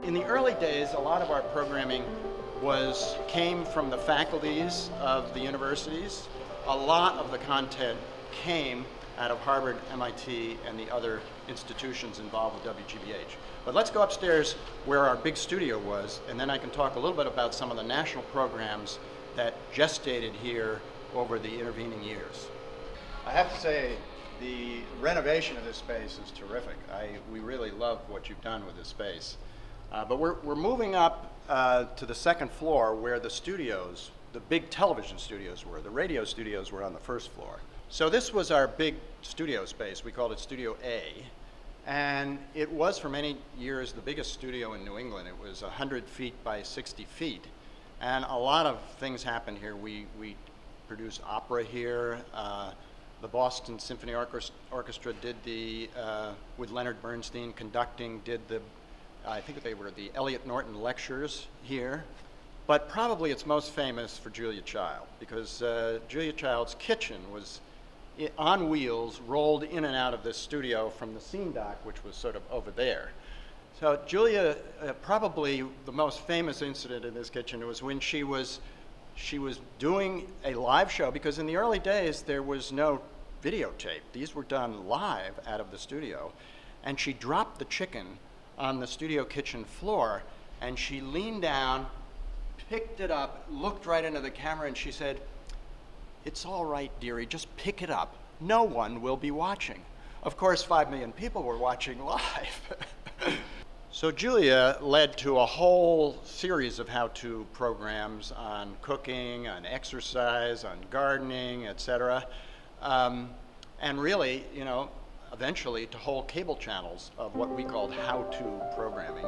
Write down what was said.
In the early days, a lot of our programming came from the faculties of the universities. A lot of the content came out of Harvard, MIT, and the other institutions involved with WGBH. But let's go upstairs where our big studio was, and then I can talk a little bit about some of the national programs that gestated here over the intervening years. I have to say, the renovation of this space is terrific. We really love what you've done with this space. But we're moving up to the second floor where the studios, the big television studios were. The radio studios were on the first floor. So this was our big studio space. We called it Studio A. And it was for many years the biggest studio in New England. It was 100 feet by 60 feet. And a lot of things happened here. We produced opera here. The Boston Symphony Orchestra did with Leonard Bernstein conducting, did I think they were the Norton lectures here. But probably it's most famous for Julia Child, because Julia Child's kitchen was on wheels, rolled in and out of this studio from the scene dock, which was sort of over there. So Julia, probably the most famous incident in this kitchen was when she was doing a live show, because in the early days there was no videotape. These were done live out of the studio. And she dropped the chicken on the studio kitchen floor, and she leaned down, picked it up, looked right into the camera, and she said, "It's all right, dearie, just pick it up. No one will be watching." Of course, 5 million people were watching live. So Julia led to a whole series of how-to programs on cooking, on exercise, on gardening, etc. And really, eventually to whole cable channels of what we called how-to programming.